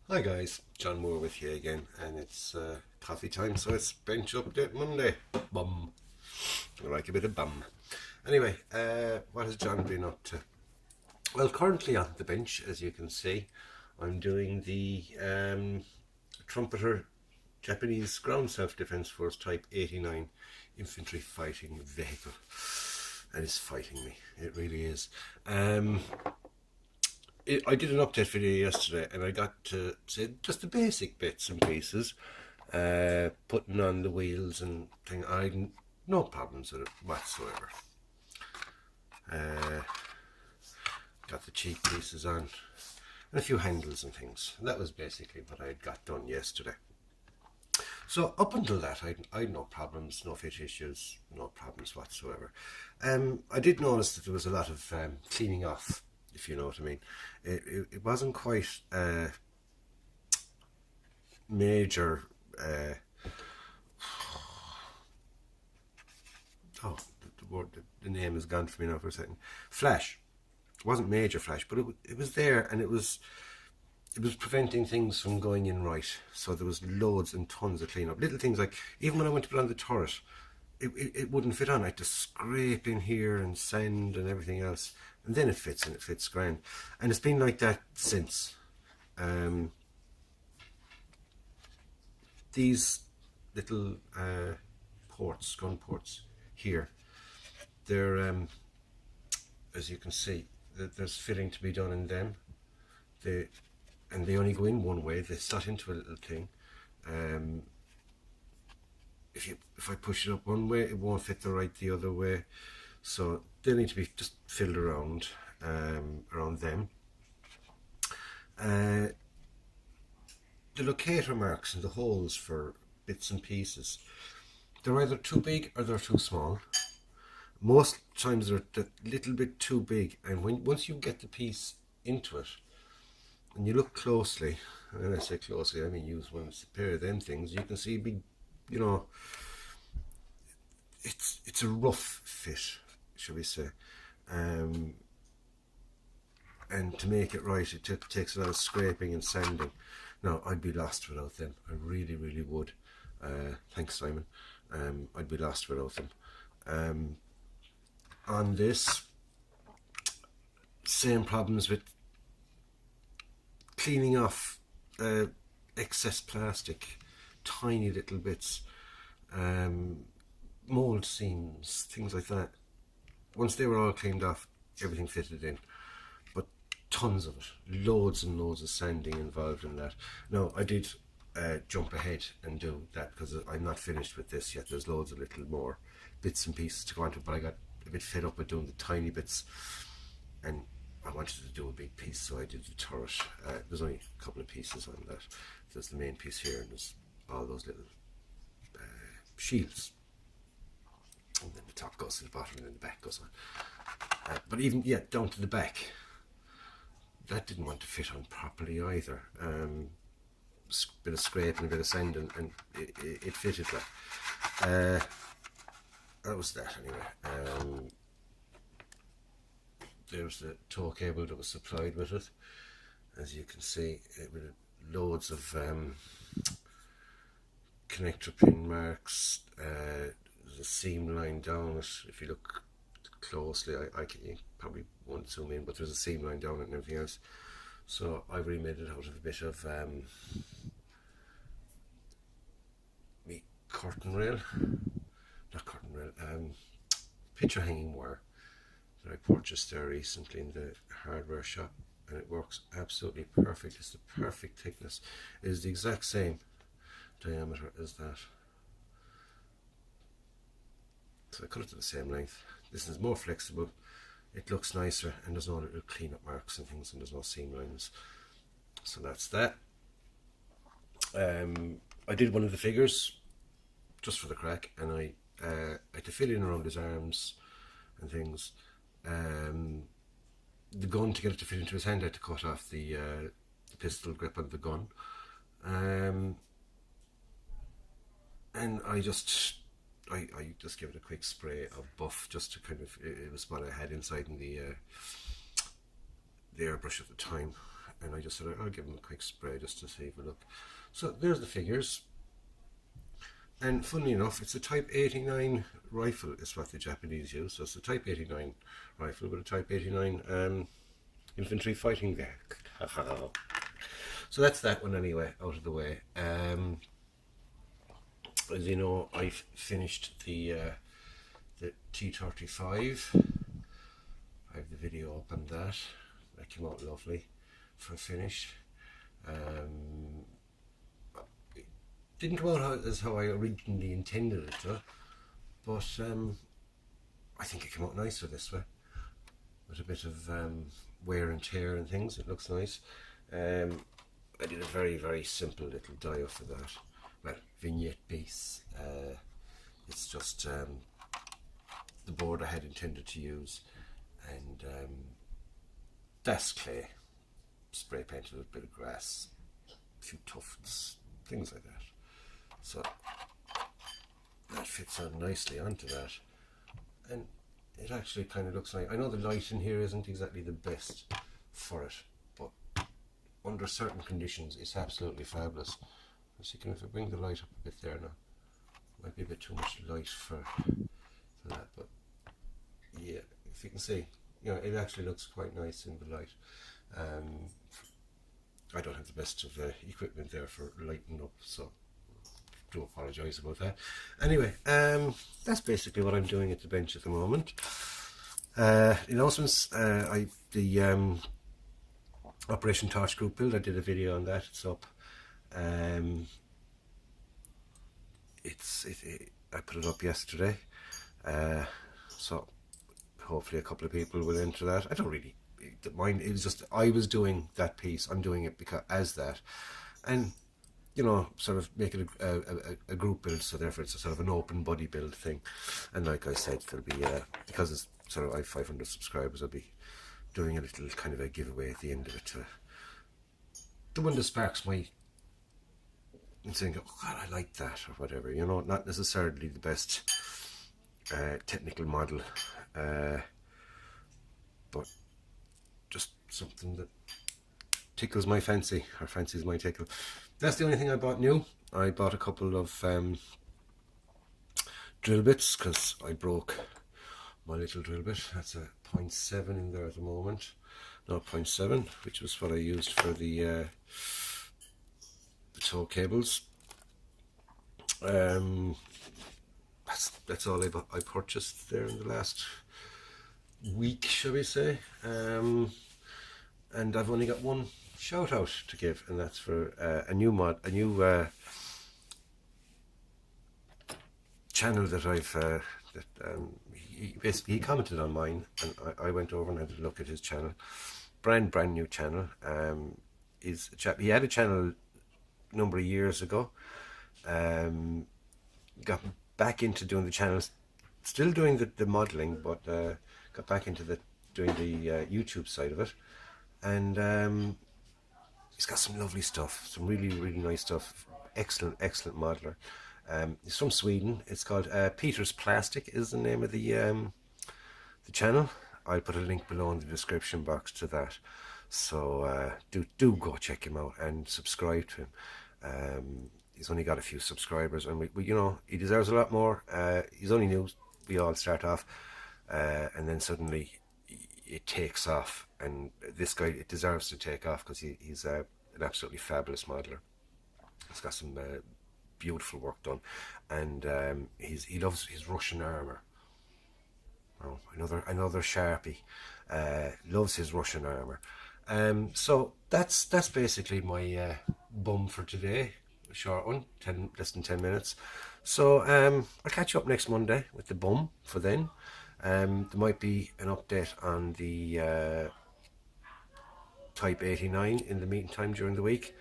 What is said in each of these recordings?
Hi guys, John Moore with you again, and it's coffee time, so it's Bench Update Monday. Bum. I like a bit of bum. Anyway, what has John been up to? Well, currently on the bench, as you can see, I'm doing the Trumpeter Japanese Ground Self-Defense Force Type 89 Infantry Fighting Vehicle. And it's fighting me, it really is. I did an update video yesterday and I got to say just the basic bits and pieces, putting on the wheels and thing. I had no problems with it whatsoever. Uh, got the cheek pieces on and a few handles and things. And that was basically what I had got done yesterday. So up until that, I had no problems, no fit issues, no problems whatsoever. I did notice that there was a lot of cleaning off, if you know what I mean. It wasn't quite major. Oh, the name is gone for me now for a second. Flash. It wasn't major flash, but it was there, and it was preventing things from going in right. So there was loads and tons of cleanup. Little things like, even when I went to put on the turret, it wouldn't fit on. I had to scrape in here and sand and everything else. And then it fits, and it fits grand. And it's been like that since. These little ports, gun ports here, they're, as you can see, there's fitting to be done in them. They only go in one way. They slot into a little thing. If I push it up one way, it won't fit the other way. So they need to be just filled around them. The locator marks and the holes for bits and pieces, they're either too big or they're too small. Most times they're a little bit too big, and once you get the piece into it and you look closely, and when I say closely, I mean use one pair of them things, you can see big, you know, it's a rough fit, shall we say. And to make it right, it takes a lot of scraping and sanding. Now, I'd be lost without them. I really, really would. Thanks, Simon. I'd be lost without them. On this, same problems with cleaning off excess plastic, tiny little bits, mould seams, things like that. Once they were all cleaned off, everything fitted in. But tons of it, loads and loads of sanding involved in that. Now, I did jump ahead and do that because I'm not finished with this yet. There's loads of little more bits and pieces to go into, but I got a bit fed up with doing the tiny bits, and I wanted to do a big piece, so I did the turret. There's only a couple of pieces on that. There's the main piece here, and there's all those little shields, and then the top goes to the bottom, and then the back goes on. But even, yeah, down to the back, that didn't want to fit on properly either. Bit of scraping, a bit of sanding, and it fitted that. That was that anyway. There's the tow cable that was supplied with it. As you can see, with loads of connector pin marks. There's a seam line down it. If you look closely, I can, you probably won't zoom in, but there's a seam line down it and everything else. So I remade it out of a bit of curtain rail, not curtain rail, picture hanging wire that I purchased there recently in the hardware shop, and it works absolutely perfect. It's the perfect thickness. It is the exact same diameter as that. So I cut it to the same length. This is more flexible, it looks nicer, and there's no little cleanup marks and things, and there's no seam lines. So that's that. I did one of the figures just for the crack, and I had to fill in around his arms and things. The gun, to get it to fit into his hand, I had to cut off the pistol grip on the gun. And I just give it a quick spray of buff, just to kind of, it was what I had inside in the airbrush at the time. and I just said I'll give them a quick spray just to see if a look. So there's the figures, and funnily enough, it's a Type 89 rifle is what the Japanese use. So it's a Type 89 rifle with a Type 89 infantry fighting vehicle. So that's that one anyway, out of the way. As you know, I've finished the T35. I have the video up on that. That came out lovely for a finish. It didn't come out as how I originally intended it to, but I think it came out nicer this way, with a bit of wear and tear and things. It looks nice. I did a very, very simple little dial for that. Well, vignette base. It's just the board I had intended to use, and that's clay, spray painted with a bit of grass, a few tufts, things like that. So that fits on nicely onto that, and it actually kind of looks like, I know the light in here isn't exactly the best for it, but under certain conditions it's absolutely fabulous. As you can, if I bring the light up a bit there now, might be a bit too much light for that, but yeah, if you can see, you know, it actually looks quite nice in the light. I don't have the best of equipment there for lighting up, so do apologise about that. Anyway, that's basically what I'm doing at the bench at the moment. Announcements, the Operation Torch Group build, I did a video on that, it's up. I put it up yesterday, so hopefully a couple of people will enter that. I don't really mind, it was just I was doing that piece, I'm doing it because as that, and you know, sort of make it a group build, so therefore it's a sort of an open body build thing. And like I said, there'll be because it's sort of I have 500 subscribers, I'll be doing a little kind of a giveaway at the end of it to the one that sparks my and saying, oh God, I like that, or whatever, you know, not necessarily the best technical model, but just something that tickles my fancy, or fancies my tickle. That's the only thing I bought new. I bought a couple of drill bits, because I broke my little drill bit. That's a 0.7 in there at the moment. No, 0.7, which was what I used for the tow cables. That's all I purchased there in the last week, shall we say. And I've only got one shout out to give, and that's for a new channel that I've he commented on mine, and I went over and had a look at his channel. Brand new channel. Is a chap, he had a channel a number of years ago, got back into doing the channels, still doing the modelling, but got back into doing the YouTube side of it, and he's got some lovely stuff, some really nice stuff. Excellent modeler. He's from Sweden. It's called Peter's Plastic is the name of the channel. I'll put a link below in the description box to that, so do go check him out and subscribe to him. He's only got a few subscribers, and we you know, he deserves a lot more. He's only new. We all start off, and then suddenly it takes off, and this guy, it deserves to take off, because he's an absolutely fabulous modeler. He's got some beautiful work done, and he loves his Russian armour. Oh, another Sharpie. Loves his Russian armour. So that's basically my bum for today. A short one, less than 10 minutes. So I'll catch you up next Monday with the bum for then. There might be an update on the Type 89 in the meantime during the week.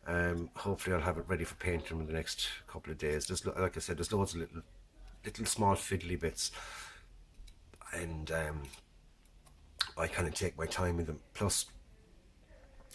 Hopefully I'll have it ready for painting in the next couple of days. There's, like I said, there's loads of little small fiddly bits, and I kind of take my time with them. Plus,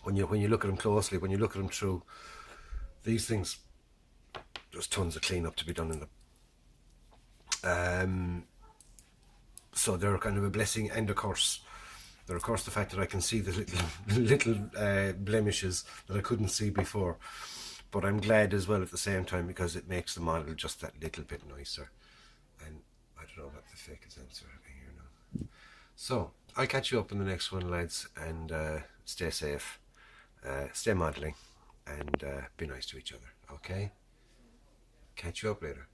when you look at them closely, when you look at them through these things, there's tons of cleanup to be done in them. So they're kind of a blessing and a curse. There, of course, the fact that I can see the little blemishes that I couldn't see before. But I'm glad as well at the same time, because it makes the model just that little bit nicer. And I don't know what the fake is answer here now. So I'll catch you up in the next one, lads, and stay safe, stay modelling, and be nice to each other. Okay? Catch you up later.